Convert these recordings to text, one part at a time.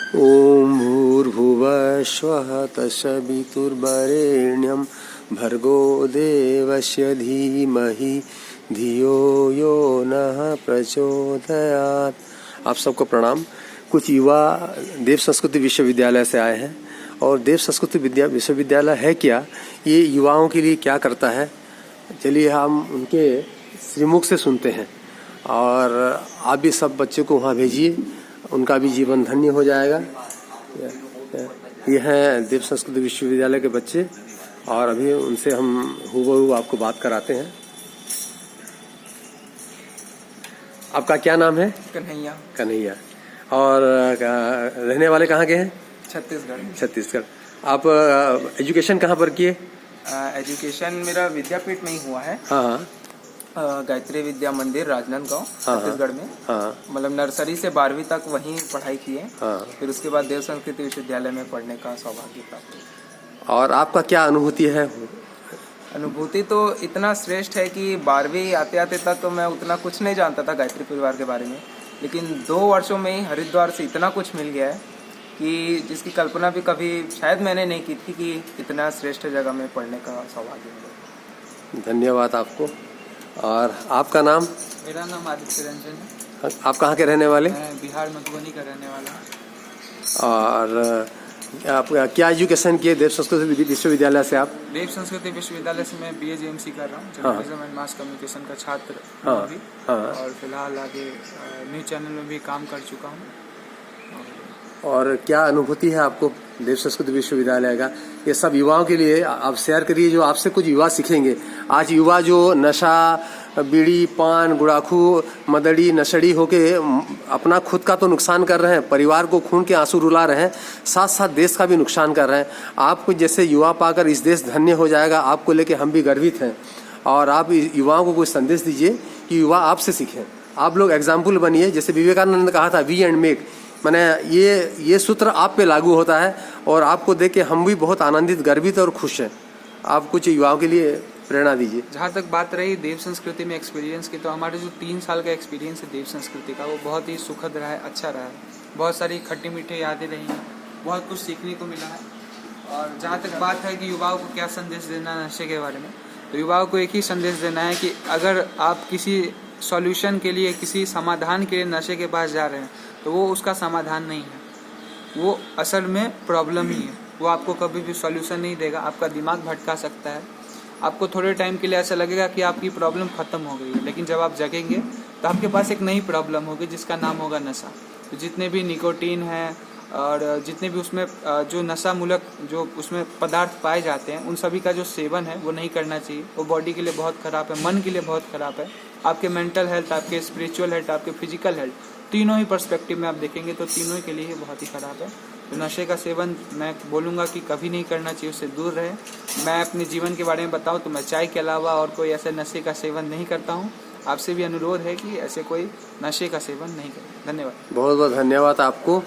ओम भूर्भुवः स्वः तत्सवितुर्वरेण्यं भर्गो देवस्य धीमहि धियो यो नः प्रचोदयात्। आप सबको प्रणाम। कुछ युवा देव संस्कृति विश्वविद्यालय से आए हैं और देव संस्कृति विश्वविद्यालय है क्या, ये युवाओं के लिए क्या करता है, चलिए हम उनके श्रीमुख से सुनते हैं। और आप भी सब बच्चों को वहाँ भेजिए, उनका भी जीवन धन्य हो जाएगा। ये हैं देव संस्कृति विश्वविद्यालय के बच्चे और अभी उनसे हम हूबहू आपको बात कराते हैं। आपका क्या नाम है? कन्हैया। कन्हैया। और रहने वाले कहाँ के हैं? छत्तीसगढ़। आप एजुकेशन कहाँ पर किए? एजुकेशन मेरा विद्यापीठ में ही हुआ है। हाँ। गायत्री विद्या मंदिर राजनांदगांव छत्तीसगढ़ में। मतलब नर्सरी से 12वीं तक वहीं पढ़ाई की है। फिर उसके बाद देव संस्कृति विश्वविद्यालय में पढ़ने का सौभाग्य प्राप्त हुआ। और आपका क्या अनुभूति है? अनुभूति तो इतना श्रेष्ठ है कि 12वीं आते आते तक मैं उतना कुछ नहीं जानता था गायत्री परिवार के बारे में, लेकिन 2 वर्षों में ही हरिद्वार से इतना कुछ मिल गया है कि जिसकी कल्पना भी कभी शायद मैंने नहीं की थी कि इतना श्रेष्ठ जगह में पढ़ने का सौभाग्य मिला। धन्यवाद आपको। और आपका नाम? मेरा नाम आदित्य रंजन है। आप कहाँ के रहने वाले? मैं बिहार मधुबनी का रहने वाला हूँ। और आप क्या एजुकेशन किए देव संस्कृति विश्वविद्यालय से? आप देव संस्कृति विश्वविद्यालय से मैं BA JMC कर रहा हूँ, जर्नलिज्म एंड मास कम्युनिकेशन का छात्र हूँ अभी। और फिलहाल आगे न्यूज चैनल में भी काम कर चुका हूँ। और क्या अनुभूति है आपको देव संस्कृति विश्वविद्यालय का? ये सब युवाओं के लिए आप शेयर करिए, जो आपसे कुछ युवा सीखेंगे। आज युवा जो नशा, बीड़ी, पान, गुड़ाखू, मदड़ी, नशड़ी होके अपना खुद का तो नुकसान कर रहे हैं, परिवार को खून के आंसू रुला रहे हैं, साथ साथ देश का भी नुकसान कर रहे हैं। आपको जैसे युवा पाकर इस देश धन्य हो जाएगा, आपको लेके हम भी गर्वित हैं। और आप युवाओं को कोई संदेश दीजिए कि युवा आपसे सीखें। आप लोग एग्जाम्पल बनिए। जैसे विवेकानंद ने कहा था, वी एंड मेक, मैंने ये सूत्र आप पे लागू होता है और आपको देख के हम भी बहुत आनंदित, गर्वित और खुश हैं। आप कुछ युवाओं के लिए प्रेरणा दीजिए। जहाँ तक बात रही देव संस्कृति में एक्सपीरियंस की, तो हमारे जो 3 साल का एक्सपीरियंस है देव संस्कृति का, वो बहुत ही सुखद रहा है, अच्छा रहा है। बहुत सारी खट्टी मीठी यादें रही हैं, बहुत कुछ सीखने को मिला है। और जहाँ तक बात है कि युवाओं को क्या संदेश देना है नशे के बारे में, तो युवाओं को एक ही संदेश देना है कि अगर आप किसी सॉल्यूशन के लिए, किसी समाधान के लिए नशे के पास जा रहे हैं, तो वो उसका समाधान नहीं है, वो असल में प्रॉब्लम ही है। वो आपको कभी भी सॉल्यूशन नहीं देगा, आपका दिमाग भटका सकता है। आपको थोड़े टाइम के लिए ऐसा लगेगा कि आपकी प्रॉब्लम खत्म हो गई है, लेकिन जब आप जगेंगे तो आपके पास एक नई प्रॉब्लम होगी जिसका नाम होगा नशा। तो जितने भी निकोटीन है और जितने भी उसमें जो नशा मूलक जो उसमें पदार्थ पाए जाते हैं, उन सभी का जो सेवन है वो नहीं करना चाहिए। वो बॉडी के लिए बहुत ख़राब है, मन के लिए बहुत ख़राब है, आपके मेंटल हेल्थ, आपके स्पिरिचुअल हेल्थ, आपके फिजिकल हेल्थ, तीनों ही पर्सपेक्टिव में आप देखेंगे तो तीनों के लिए ही बहुत ही ख़राब है। तो नशे का सेवन मैं बोलूँगा कि कभी नहीं करना चाहिए, उससे दूर रहे। मैं अपने जीवन के बारे में बताऊँ तो मैं चाय के अलावा और कोई ऐसे नशे का सेवन नहीं करता हूँ। आपसे भी अनुरोध है कि ऐसे कोई नशे का सेवन नहीं करें। धन्यवाद। बहुत बहुत धन्यवाद आपको।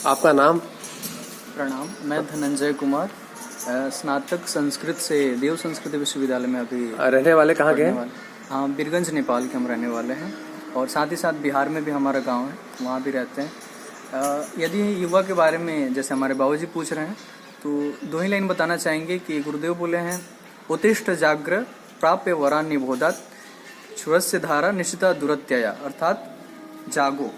आपका नाम? प्रणाम, मैं धनंजय कुमार, स्नातक संस्कृत से देव संस्कृति विश्वविद्यालय में अभी। रहने वाले कहाँ के हैं? हाँ, बीरगंज नेपाल के हम रहने वाले हैं और साथ ही साथ बिहार में भी हमारा गांव है, वहाँ भी रहते हैं। यदि युवा के बारे में जैसे हमारे बाबूजी पूछ रहे हैं तो 2 ही लाइन बताना चाहेंगे कि गुरुदेव बोले हैं, उत्तिष्ठ जाग्र प्राप्य वरान निबोधात क्षुरस्य धारा निश्चिता दुरत्यया, अर्थात जागो,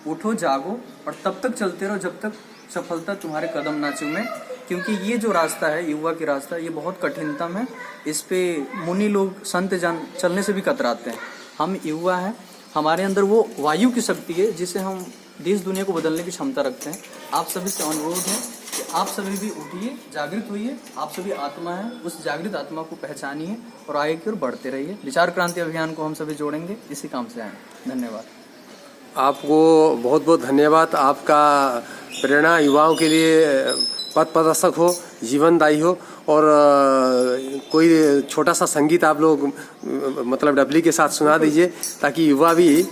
उठो, जागो और तब तक चलते रहो जब तक सफलता तुम्हारे कदम ना चूमे। क्योंकि ये जो रास्ता है युवा की रास्ता, ये बहुत कठिनतम है। इस पे मुनि लोग, संत जन चलने से भी कतराते हैं। हम युवा हैं, हमारे अंदर वो वायु की शक्ति है जिससे हम देश दुनिया को बदलने की क्षमता रखते हैं। आप सभी से अनुरोध है कि आप सभी भी उठिए, जागृत होइए। आप सभी आत्मा है, उस जागृत आत्मा को पहचानिए और आगे की ओर बढ़ते रहिए। विचार क्रांति अभियान को हम सभी जोड़ेंगे, इसी काम से आए। धन्यवाद। आपको बहुत बहुत धन्यवाद। आपका प्रेरणा युवाओं के लिए पथ प्रदर्शक हो, जीवनदायी हो। और कोई छोटा सा संगीत आप लोग मतलब डफली के साथ सुना दीजिए ताकि युवा भी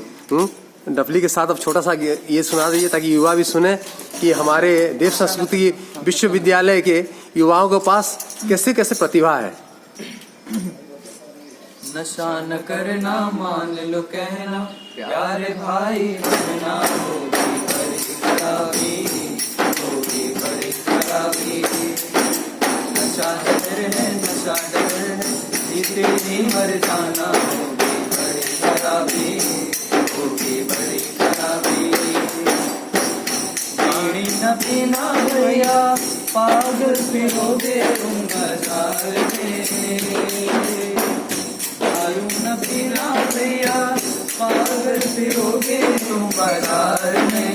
डफली के साथ अब छोटा सा ये सुना दीजिए ताकि युवा भी सुने कि हमारे देव संस्कृति विश्वविद्यालय के युवाओं के पास कैसे कैसे प्रतिभा है। नशा न करना मान लो कहना, प्यारे भाई बनना, होगी बड़ी खराबी, होगी बड़ी खराबी। नशा डर है, नशा डर है, जीते जी मर जाना, होगी बड़ी खराबी, होगी बड़ी खराबी। बीड़ी न पीना भैया, पागल फिरोगे तुम बाजार में। दारू न पीना भैया, पागल फिरोगे तुम बाजार में।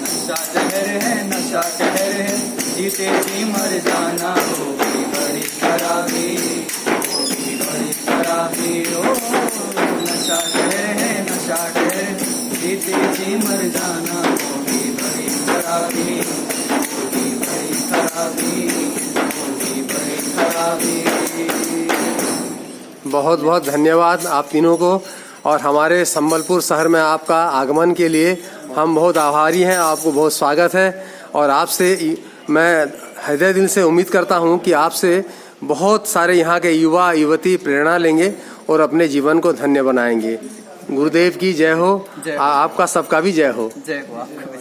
नशा जहर है, नशा जहर है, जीते जी मर जाना, होगी बड़ी खराबी, होगी बड़ी खराबी। ओ नशा जहर है, नशा जहर है, जीते जी मर जाना, होगी बड़ी खराबी, होगी बड़ी खराबी, होगी बड़ी खराबी। बहुत बहुत धन्यवाद आप तीनों को, और हमारे संबलपुर शहर में आपका आगमन के लिए हम बहुत आभारी हैं। आपको बहुत स्वागत है, और आपसे मैं हृदय दिल से उम्मीद करता हूं कि आपसे बहुत सारे यहाँ के युवा युवती प्रेरणा लेंगे और अपने जीवन को धन्य बनाएंगे। गुरुदेव की जय हो, आपका सबका भी जय हो। जय हो आपका भी।